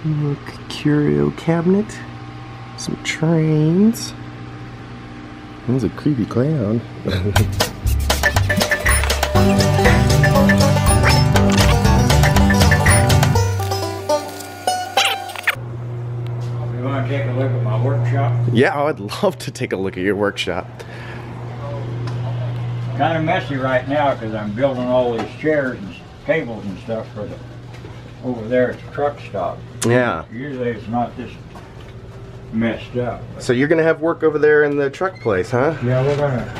Look, curio cabinet. Some trains. There's a creepy clown. You want to take a look at my workshop? Yeah, I'd love to take a look at your workshop. Kind of messy right now because I'm building all these chairs and tables and stuff for the over there at the truck stop. Yeah. Usually it's not this messed up. So you're gonna have work over there in the truck place, huh? Yeah,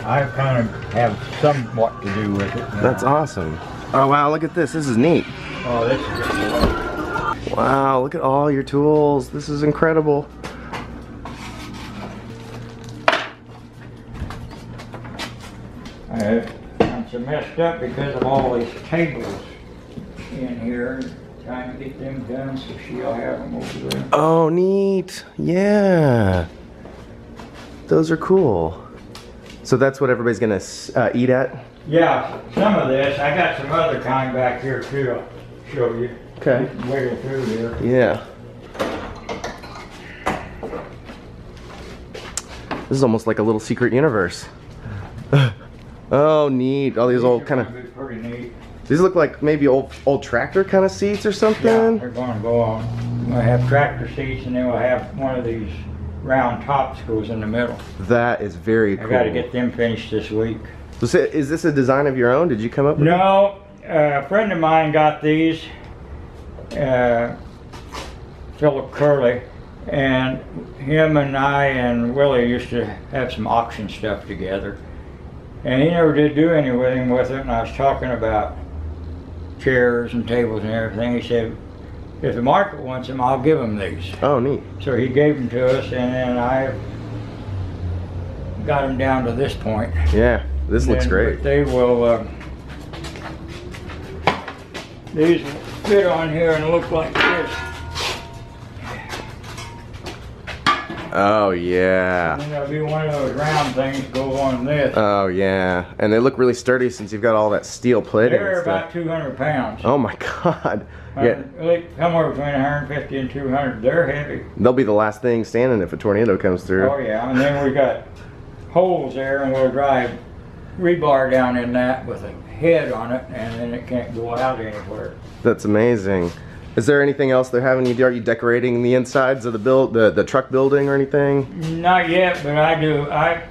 I kind of have somewhat to do with it. That's awesome. Oh wow, look at this. This is neat. Oh, this is good. Wow, look at all your tools. This is incredible. It's messed up because of all these tables in here. Trying to get them done so she'll have them over there. Oh, neat. Yeah. Those are cool. So that's what everybody's gonna eat at? Yeah, some of this. I got some other kind back here too. I'll show you. Okay. You can wiggle through here. Yeah. This is almost like a little secret universe. Oh, neat. All these old kind of... Pretty neat. These look like maybe old tractor kind of seats or something. Yeah, they're going to go on. We'll have tractor seats and then we'll have one of these round tops goes in the middle. That is very cool. I got to get them finished this week. So is this a design of your own? Did you come up with it? No, a friend of mine got these, Philip Curley, and him and I and Willie used to have some auction stuff together. And he never did do anything with it, and I was talking about chairs and tables and everything. He said, if the market wants them, I'll give them these. Oh, neat. So he gave them to us, and then I got them down to this point. Yeah, this looks great. They will, these will fit on here and look like this. Oh, yeah. And then there'll be one of those round things go on this. Oh, yeah. And they look really sturdy since you've got all that steel plating. They're about 200 pounds. Oh, my God. Yeah. Somewhere between 150 and 200. They're heavy. They'll be the last thing standing if a tornado comes through. Oh, yeah. And then we got holes there, and we'll drive rebar down in that with a head on it, and then it can't go out anywhere. That's amazing. Is there anything else they're having you do? Are you decorating the insides of the truck building or anything? Not yet, but I do. I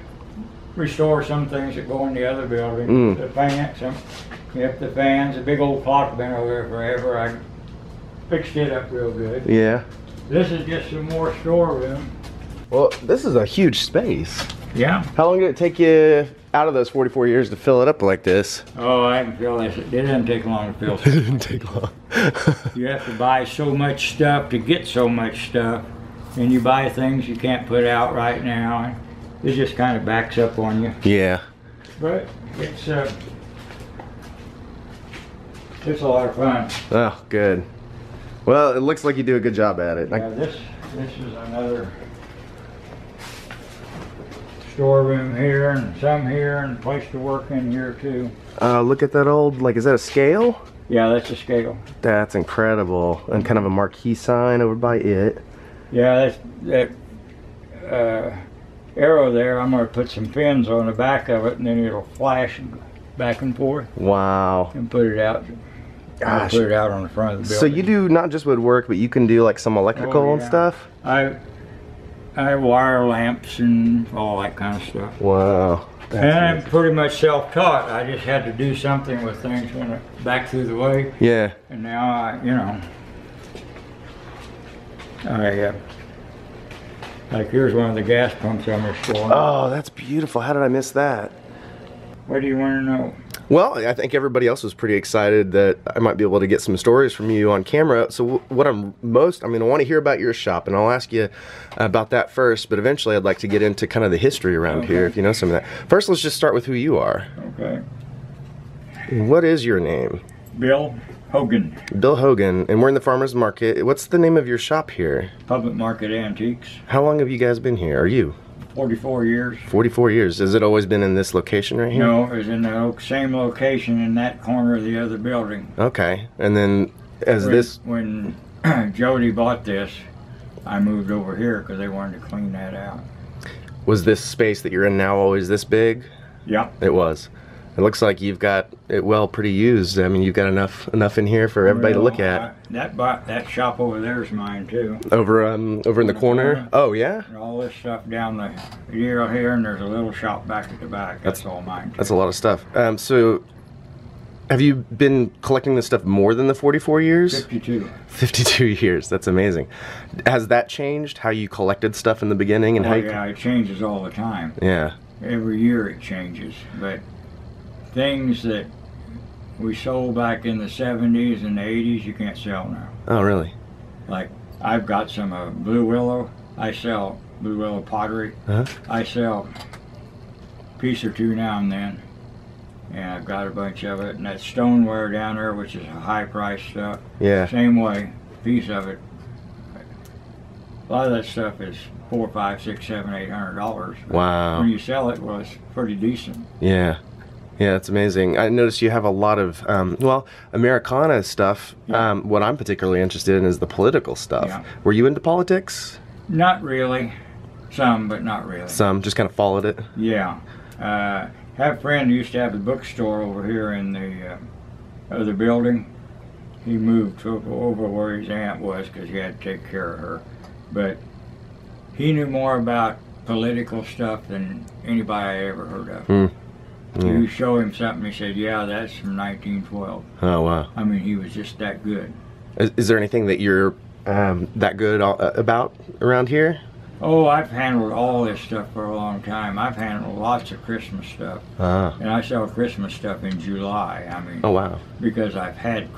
restore some things that go in the other building. The fans, the fans, a big old clock been over there forever. I fixed it up real good. Yeah. This is just some more storeroom. Well, this is a huge space. Yeah. How long did it take you out of those 44 years to fill it up like this? Oh, I can fill this. It didn't take long to fill. It didn't take long. You have to buy so much stuff to get so much stuff, and you buy things you can't put out right now. It just kind of backs up on you. Yeah. But it's a lot of fun. Oh, good. Well, it looks like you do a good job at it. Yeah, this is another storeroom here, and some here, and a place to work in here too. Look at that old, like, is that a scale? Yeah, that's a scale. That's incredible. And kind of a marquee sign over by it. Yeah, that arrow there, I'm going to put some fins on the back of it, and then it'll flash back and forth. Wow. And put it out. Gosh. I'll put it out on the front of the building. So you do not just woodwork, but you can do like some electrical and stuff? I wire lamps and all that kind of stuff. Wow. And I'm pretty much self-taught. I just had to do something with things when it back through the way. Yeah. And now like here's one of the gas pumps I'm restoring. Oh, that's beautiful. How did I miss that? What do you want to know? Well, I think everybody else was pretty excited that I might be able to get some stories from you on camera. So what I want to hear about your shop, and I'll ask you about that first, but eventually I'd like to get into kind of the history around here, if you know some of that. First, let's just start with who you are. Okay. What is your name? Bill Hogan. Bill Hogan, and we're in the Farmers Market. What's the name of your shop here? Public Market Antiques. How long have you guys been here? Are you? 44 years. 44 years. Has it always been in this location right here? No, it was in the same location in that corner of the other building. Okay. And then when Jody bought this, I moved over here because they wanted to clean that out. Was this space that you're in now always this big? Yeah. It was. It looks like you've got it well pretty used. I mean, you've got enough in here for everybody to look at. That shop over there is mine too. Over in the corner? Oh yeah? And all this stuff down the here, and there's a little shop back at the back. That's all mine too. That's a lot of stuff. So have you been collecting this stuff more than the 44 years? 52. 52 years. That's amazing. Has that changed how you collected stuff in the beginning and how you... Yeah, it changes all the time. Yeah. Every year it changes, but things that we sold back in the 70s and the 80s, you can't sell now. Oh, really? Like, I've got some blue willow. I sell blue willow pottery. I sell a piece or two now and then. And I've got a bunch of it. And that stoneware down there, which is a high price stuff. Yeah. Same way, a piece of it. A lot of that stuff is $400, $500, $600, $700, $800. Wow. When you sell it, well, it's pretty decent. Yeah. Yeah, that's amazing. I noticed you have a lot of, well, Americana stuff. Yeah. What I'm particularly interested in is the political stuff. Yeah. Were you into politics? Not really. Some, but not really. Some, just kind of followed it? Yeah. Have a friend who used to have a bookstore over here in the other building. He moved over where his aunt was because he had to take care of her. But he knew more about political stuff than anybody I ever heard of. Mm. You show him something, he said, yeah, that's from 1912. Oh, wow. I mean, he was just that good. Is there anything that you're that good about around here? Oh, I've handled all this stuff for a long time. I've handled lots of Christmas stuff. And I sell Christmas stuff in July. I mean, oh, wow. Because I've had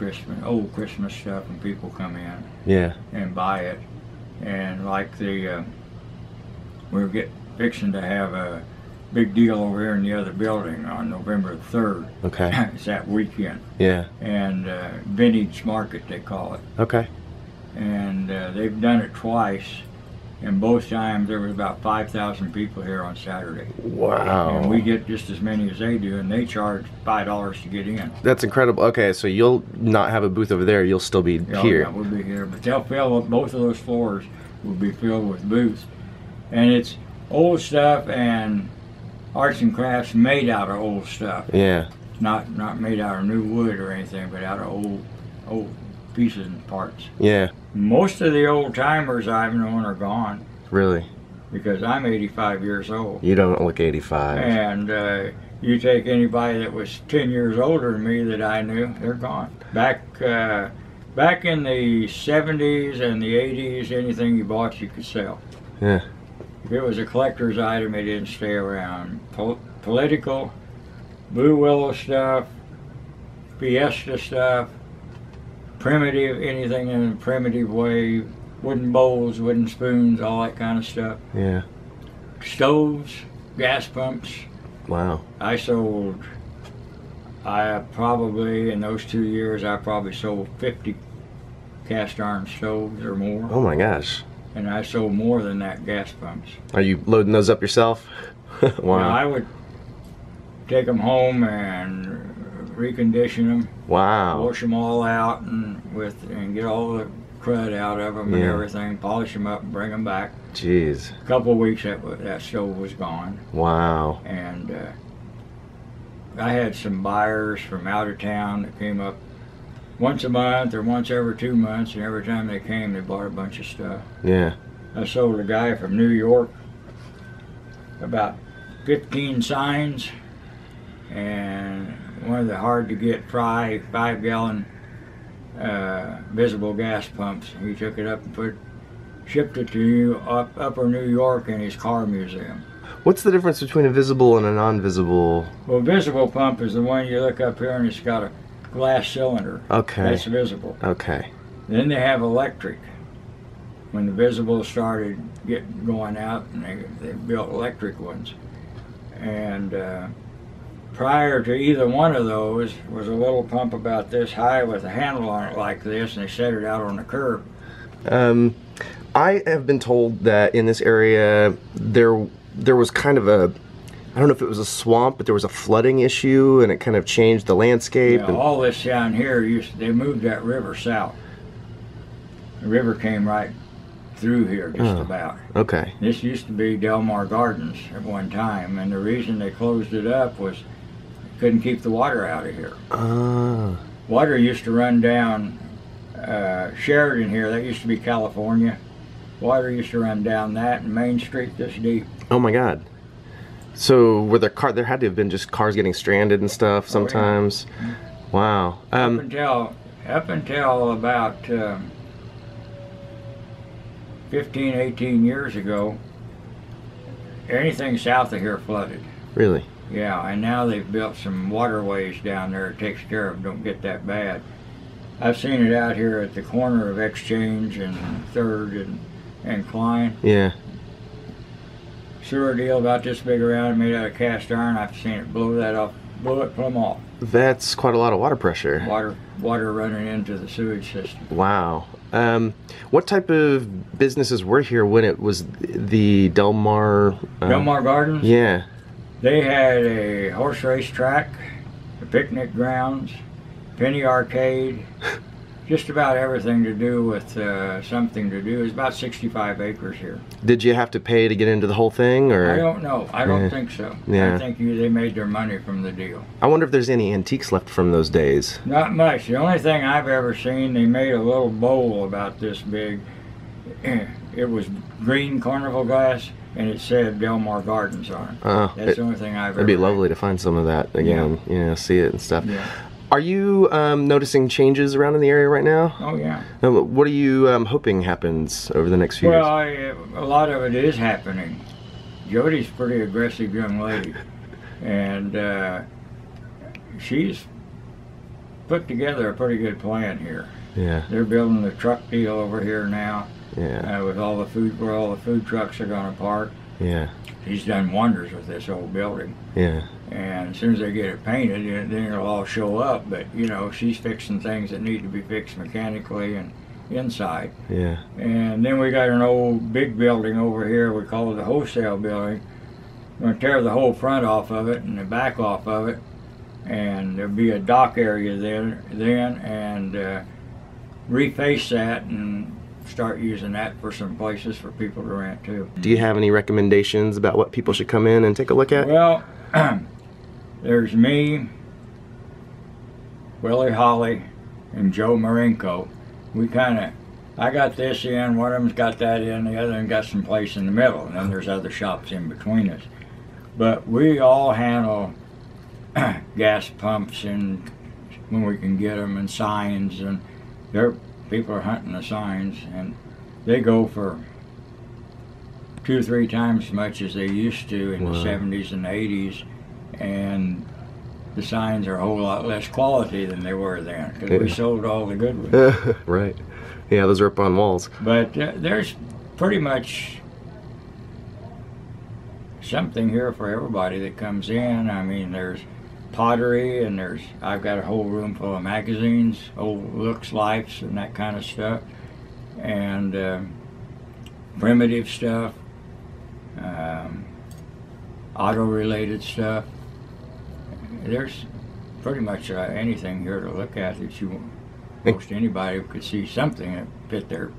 old Christmas stuff, and people come in Yeah. and buy it. And like we're fixing to have a big deal over here in the other building on November 3rd. Okay. It's that weekend. Yeah. And vintage market, they call it. Okay. And they've done it twice. And both times there was about 5,000 people here on Saturday. Wow. And we get just as many as they do, and they charge $5 to get in. That's incredible. Okay, so you'll not have a booth over there. You'll still be here. Yeah, we'll be here. But they'll fill both of those floors will be filled with booths. And it's old stuff and arts and crafts made out of old stuff. Yeah. Not made out of new wood or anything, but out of old pieces and parts. Yeah. Most of the old timers I've known are gone. Really? Because I'm 85 years old. You don't look 85. And you take anybody that was 10 years older than me that I knew, they're gone. Back in the 70s and the 80s, anything you bought you could sell. Yeah. If it was a collector's item, it didn't stay around. Political, blue willow stuff, fiesta stuff, primitive, anything in a primitive way, wooden bowls, wooden spoons, all that kind of stuff. Yeah. Stoves, gas pumps. Wow. I probably, in those 2 years, I probably sold 50 cast iron stoves or more. Oh my gosh. And I sold more than that gas pumps. Are you loading those up yourself? Wow. Now, I would take them home and recondition them. Wow. Wash them all out and get all the crud out of them and everything. Polish them up and bring them back. Jeez. A couple of weeks that stove was gone. Wow. And I had some buyers from out of town that came up once a month or once every 2 months, and every time they came, they bought a bunch of stuff. Yeah. I sold a guy from New York about 15 signs and one of the hard-to-get 5-gallon visible gas pumps. He took it up and shipped it to Upper New York in his car museum. What's the difference between a visible and a non-visible? Well, visible pump is the one you look up here and it's got a glass cylinder. Okay. That's visible. Okay. Then they have electric. When the visible started going out, and they built electric ones. And prior to either one of those was a little pump about this high with a handle on it like this, and they set it out on the curb. I have been told that in this area there was kind of a, I don't know if it was a swamp, but there was a flooding issue, and it kind of changed the landscape. Yeah, all this down here, they moved that river south. The river came right through here just about. Okay. This used to be Delmar Gardens at one time, and the reason they closed it up was couldn't keep the water out of here. Water used to run down Sheridan here. That used to be California. Water used to run down that and Main Street this deep. Oh my God. So were there there had to have been just cars getting stranded and stuff sometimes. Oh, yeah. Wow. Up until about 15, 18 years ago, anything south of here flooded. Really? Yeah, and now they've built some waterways down there that takes care of them, don't get that bad. I've seen it out here at the corner of Exchange and 3rd and Klein. Yeah. Sewer deal about this big around, made out of cast iron. I've seen it blow it plumb off. That's quite a lot of water pressure. Water running into the sewage system. Wow. What type of businesses were here when it was the Delmar? Delmar Gardens? Yeah. They had a horse race track, a picnic grounds, penny arcade, just about everything to do with something to do. It's about 65 acres here. Did you have to pay to get into the whole thing, or? I don't know. I don't think so. Yeah. I think they made their money from the deal. I wonder if there's any antiques left from those days. Not much. The only thing I've ever seen, they made a little bowl about this big. It was green carnival glass, and it said Delmar Gardens on it. That's the only thing I've ever. It'd be lovely to find some of that again. Yeah. You know, see it and stuff. Yeah. Are you noticing changes around in the area right now? Oh yeah. What are you hoping happens over the next few years? Well, a lot of it is happening. Jody's a pretty aggressive young lady, and she's put together a pretty good plan here. Yeah. They're building the truck deal over here now. Yeah. With all the food, where all the food trucks are going to park. Yeah. He's done wonders with this old building. Yeah. And as soon as they get it painted, then it'll all show up. But, you know, she's fixing things that need to be fixed mechanically and inside. Yeah. And then we got an old big building over here. We call it the wholesale building. We're going to tear the whole front off of it and the back off of it. And there'll be a dock area then and reface that and start using that for some places for people to rent too. Do you have any recommendations about what people should come in and take a look at? Well, there's me, Willie Holly, and Joe Marinko. I got this in, one of them's got that in, the other one got some place in the middle, and then there's other shops in between us. But we all handle gas pumps and when we can get them, and signs, and people are hunting the signs, and they go for 2 or 3 times as much as they used to in the 70s and 80s, and the signs are a whole lot less quality than they were then, because we sold all the good ones. Right. Yeah, those are up on walls. But there's pretty much something here for everybody that comes in. I mean, there's pottery, and I've got a whole room full of magazines, old looks lifes and that kind of stuff, and primitive stuff, auto related stuff. There's pretty much anything here to look at that most anybody could see something that fit their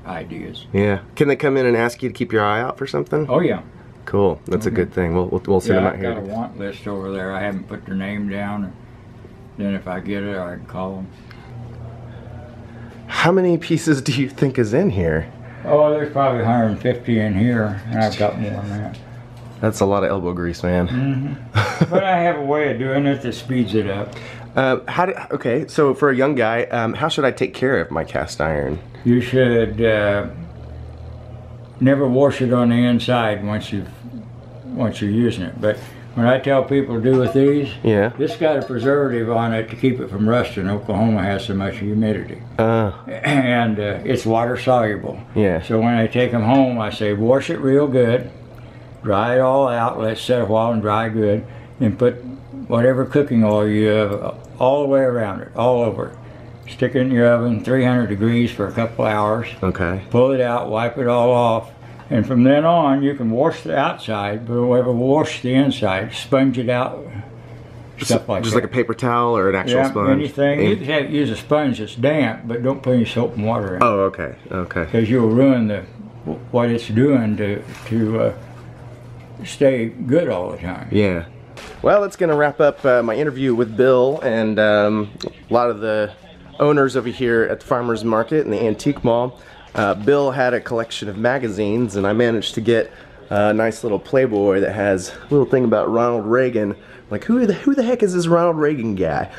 ideas. Yeah. Can they come in and ask you to keep your eye out for something? Oh yeah. Cool. That's a good thing. We'll send them out here. I've got a want list over there. I haven't put their name down. And then if I get it, I can call them. How many pieces do you think is in here? Oh, there's probably 150 in here, and I've got more than that. That's a lot of elbow grease, man. Mm-hmm. But I have a way of doing it that speeds it up. Okay, so for a young guy, how should I take care of my cast iron? You should never wash it on the inside once you're using it. But when I tell people to do with these, this got a preservative on it to keep it from rusting. Oklahoma has so much humidity, and it's water soluble. Yeah. So when I take them home, I say wash it real good, dry it all out, let it set a while and dry good, then put whatever cooking oil you have all the way around it, all over it. Stick it in your oven, 300 degrees for a couple hours. Okay. Pull it out, wipe it all off, and from then on you can wash the outside, but never wash the inside. Sponge it out stuff like just that. like a paper towel or an actual sponge? Anything. You can use a sponge that's damp, but don't put any soap and water in it. Oh, okay, okay. Because you'll ruin what it's doing to stay good all the time. Yeah. Well, that's going to wrap up my interview with Bill and a lot of the owners over here at the Farmers Market and the Antique Mall. Bill had a collection of magazines, and I managed to get a nice little Playboy that has a little thing about Ronald Reagan. Like, who the heck is this Ronald Reagan guy?